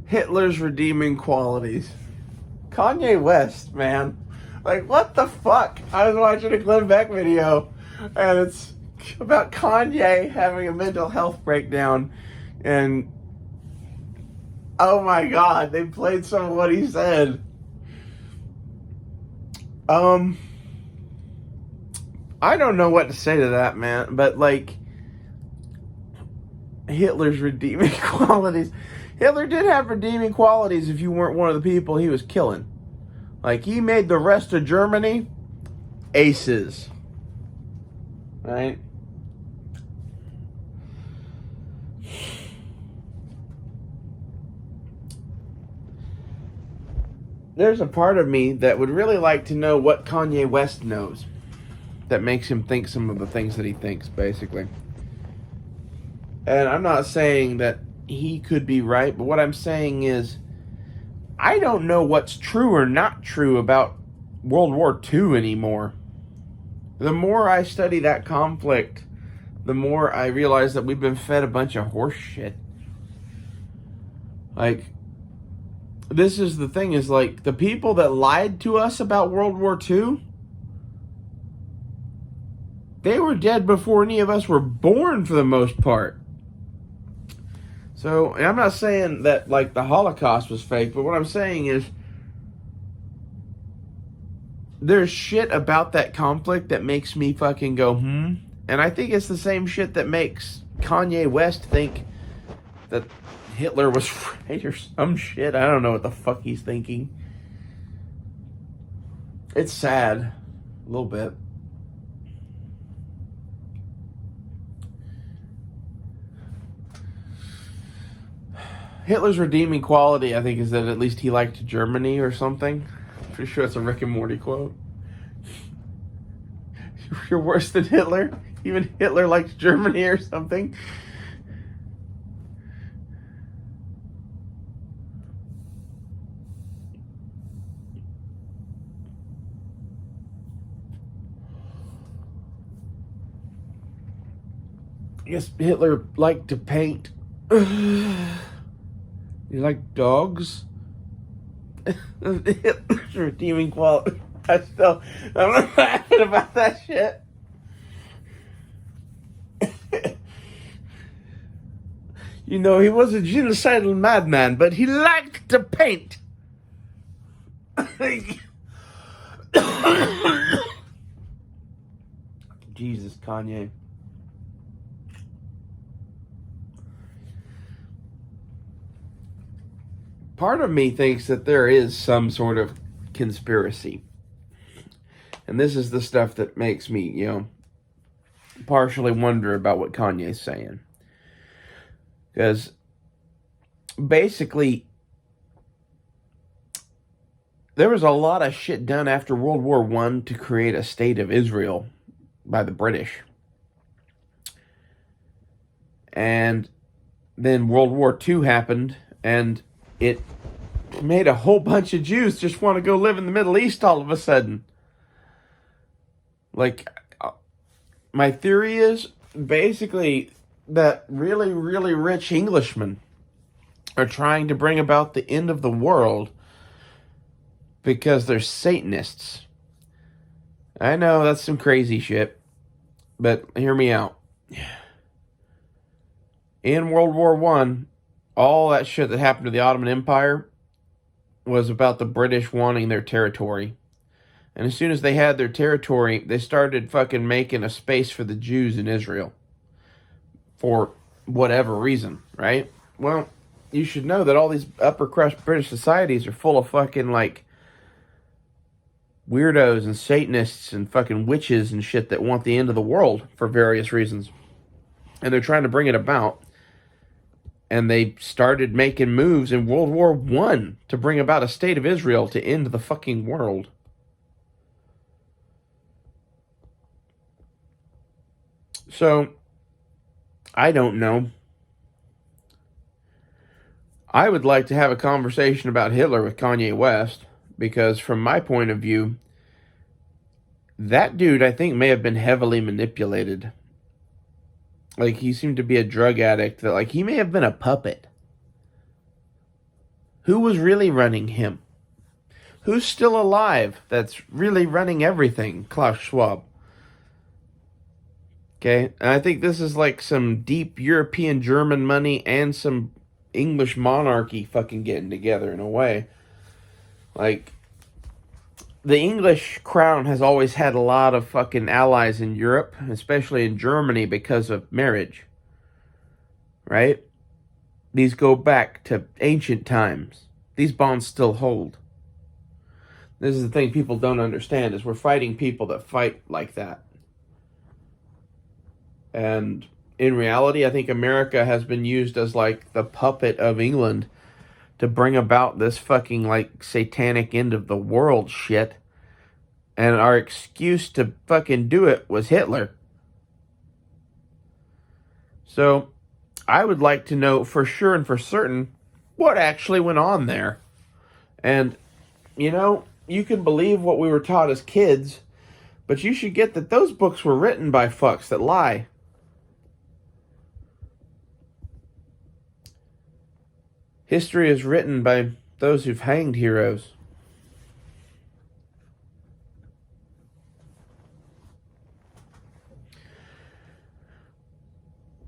Hitler's redeeming qualities. Kanye West, man. Like, what the fuck? I was watching a Glenn Beck video, and it's about Kanye having a mental health breakdown, and oh my god, they played some of what he said. I don't know what to say to that, man, but like, Hitler's redeeming qualities. Hitler did have redeeming qualities if you weren't one of the people he was killing. Like, he made the rest of Germany aces. Right? There's a part of me that would really like to know what Kanye West knows that makes him think some of the things that he thinks, basically. And I'm not saying that he could be right, but what I'm saying is, I don't know what's true or not true about World War II anymore. The more I study that conflict, the more I realize that we've been fed a bunch of horse shit. Like, this is the thing, is like, the people that lied to us about World War II, they were dead before any of us were born for the most part. So, and I'm not saying that, like, the Holocaust was fake, but what I'm saying is, there's shit about that conflict that makes me fucking go, And I think it's the same shit that makes Kanye West think that Hitler was right or some shit. I don't know what the fuck he's thinking. It's sad. A little bit. Hitler's redeeming quality, I think, is that at least he liked Germany or something. Pretty sure it's a Rick and Morty quote. You're worse than Hitler? Even Hitler liked Germany or something? I guess Hitler liked to paint. You like dogs? Hitler's redeeming quality. I'm laughing about that shit. You know, he was a genocidal madman, but he liked to paint. Jesus, Kanye. Part of me thinks that there is some sort of conspiracy. And this is the stuff that makes me, partially wonder about what Kanye's saying. Because basically, there was a lot of shit done after World War I to create a state of Israel by the British. And then World War II happened, and it made a whole bunch of Jews just want to go live in the Middle East all of a sudden. Like, my theory is basically that really, really rich Englishmen are trying to bring about the end of the world because they're Satanists. I know that's some crazy shit, but hear me out. In World War I, all that shit that happened to the Ottoman Empire was about the British wanting their territory. And as soon as they had their territory, they started fucking making a space for the Jews in Israel. For whatever reason, right? Well, you should know that all these upper crust British societies are full of fucking, like, weirdos and Satanists and fucking witches and shit that want the end of the world for various reasons. And they're trying to bring it about. And they started making moves in World War I to bring about a state of Israel to end the fucking world. So, I don't know. I would like to have a conversation about Hitler with Kanye West, because from my point of view, that dude, I think, may have been heavily manipulated. Like, he seemed to be a drug addict that, like, he may have been a puppet. Who was really running him? Who's still alive that's really running everything? Klaus Schwab. Okay, and I think this is like some deep European German money and some English monarchy fucking getting together in a way. Like, the English crown has always had a lot of fucking allies in Europe, especially in Germany, because of marriage. Right? These go back to ancient times. These bonds still hold. This is the thing people don't understand, is we're fighting people that fight like that. And in reality, I think America has been used as like the puppet of England to bring about this fucking like satanic end of the world shit. And our excuse to fucking do it was Hitler. So I would like to know for sure and for certain what actually went on there. And, you know, you can believe what we were taught as kids, but you should get that those books were written by fucks that lie. History is written by those who've hanged heroes.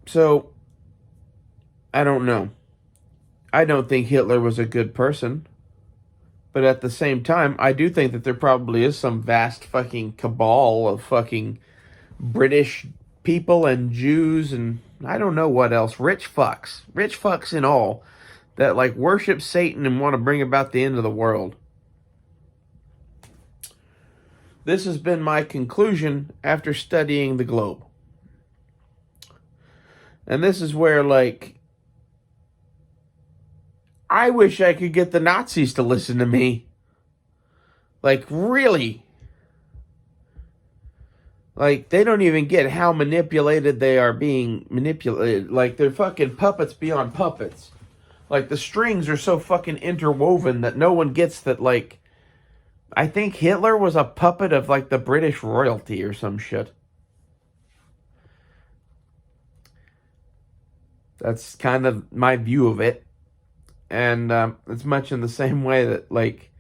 So, I don't know. I don't think Hitler was a good person. But at the same time, I do think that there probably is some vast fucking cabal of fucking British people and Jews and I don't know what else. Rich fucks and all, that like worship Satan and want to bring about the end of the world. This has been my conclusion after studying the globe. And this is where, like, I wish I could get the Nazis to listen to me. Like, really? Like, they don't even get how manipulated they are being manipulated. Like, they're fucking puppets beyond puppets. Like, the strings are so fucking interwoven that no one gets that, like, I think Hitler was a puppet of, like, the British royalty or some shit. That's kind of my view of it. And it's much in the same way that, like,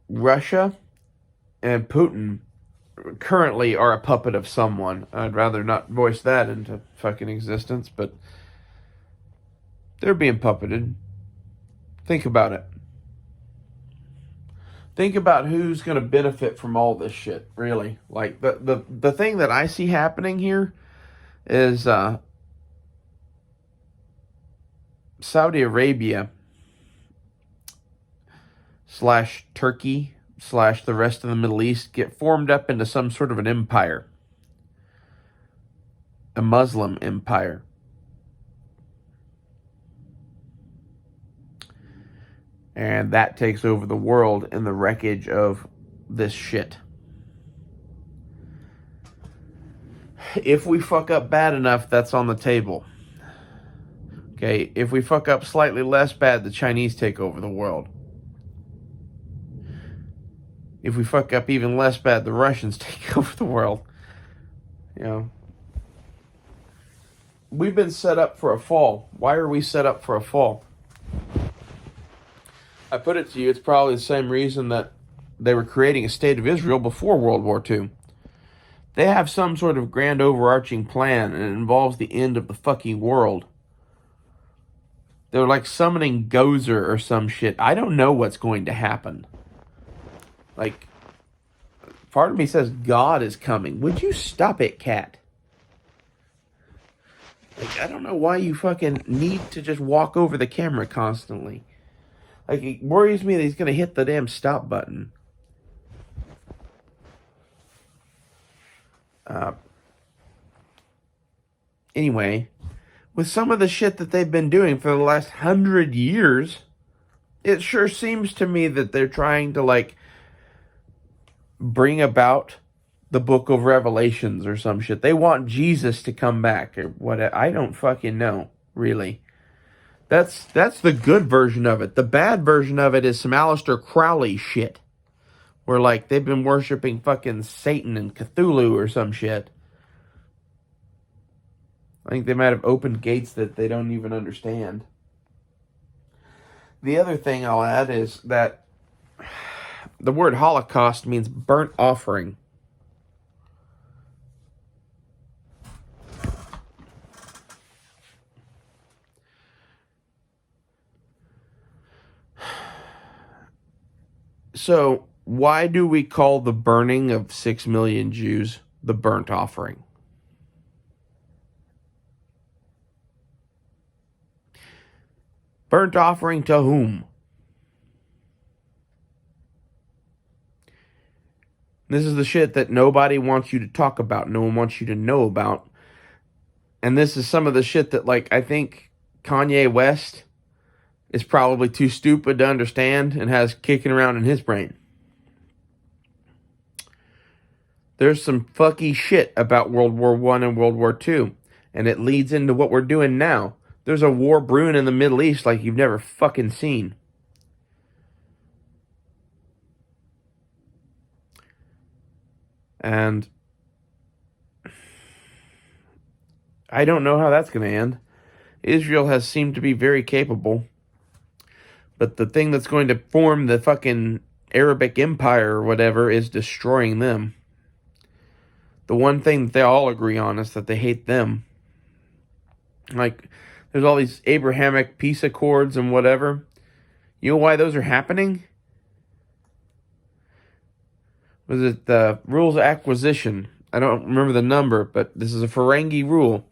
Russia and Putin currently are a puppet of someone. I'd rather not voice that into fucking existence, but they're being puppeted. Think about it. Think about who's going to benefit from all this shit, really. Like, the thing that I see happening here is Saudi Arabia / Turkey / the rest of the Middle East get formed up into some sort of an empire. A Muslim empire. And that takes over the world in the wreckage of this shit. If we fuck up bad enough, that's on the table. Okay, if we fuck up slightly less bad, the Chinese take over the world. If we fuck up even less bad, the Russians take over the world. You know, we've been set up for a fall. Why are we set up for a fall? I put it to you, it's probably the same reason that they were creating a state of Israel before World War II. They have some sort of grand overarching plan, and it involves the end of the fucking world. They're like summoning Gozer or some shit. I don't know what's going to happen. Like, part of me says God is coming. Would you stop it, cat? Like, I don't know why you fucking need to just walk over the camera constantly. Like, it worries me that he's going to hit the damn stop button. Anyway, with some of the shit that they've been doing for the last 100 years, it sure seems to me that they're trying to, like, bring about the book of Revelations or some shit. They want Jesus to come back or what. I don't fucking know, really. That's the good version of it. The bad version of it is some Aleister Crowley shit. Where, like, they've been worshiping fucking Satan and Cthulhu or some shit. I think they might have opened gates that they don't even understand. The other thing I'll add is that the word Holocaust means burnt offering. So, why do we call the burning of 6 million Jews the burnt offering? Burnt offering to whom? This is the shit that nobody wants you to talk about. No one wants you to know about. And this is some of the shit that, like, I think Kanye West is probably too stupid to understand and has kicking around in his brain. There's some fucky shit about World War I and World War II, and it leads into what we're doing now. There's a war brewing in the Middle East like you've never fucking seen. And I don't know how that's going to end. Israel has seemed to be very capable. But the thing that's going to form the fucking Arabic Empire or whatever is destroying them. The one thing that they all agree on is that they hate them. Like, there's all these Abrahamic peace accords and whatever. You know why those are happening? Was it the rules of acquisition? I don't remember the number, but this is a Ferengi rule.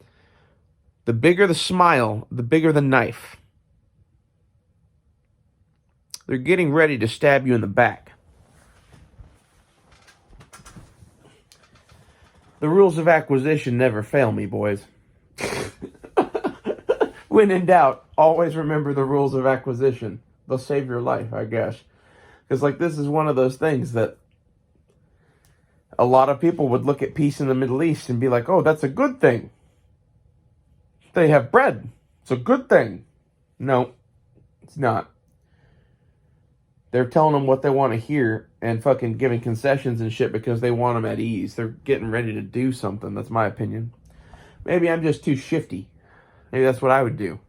The bigger the smile, the bigger the knife. They're getting ready to stab you in the back. The rules of acquisition never fail me, boys. When in doubt, always remember the rules of acquisition. They'll save your life, I guess. Because, like, this is one of those things that a lot of people would look at peace in the Middle East and be like, oh, that's a good thing. They have bread. It's a good thing. No, it's not. They're telling them what they want to hear and fucking giving concessions and shit because they want them at ease. They're getting ready to do something. That's my opinion. Maybe I'm just too shifty. Maybe that's what I would do.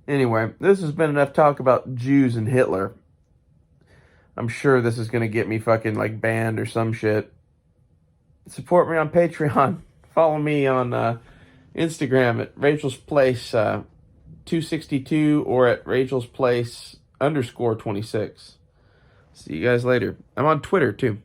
Anyway, this has been enough talk about Jews and Hitler. I'm sure this is going to get me fucking like banned or some shit. Support me on Patreon. Follow me on Instagram at Rachel's Place 262 or at Rachel's Place _26. See you guys later. I'm on Twitter too.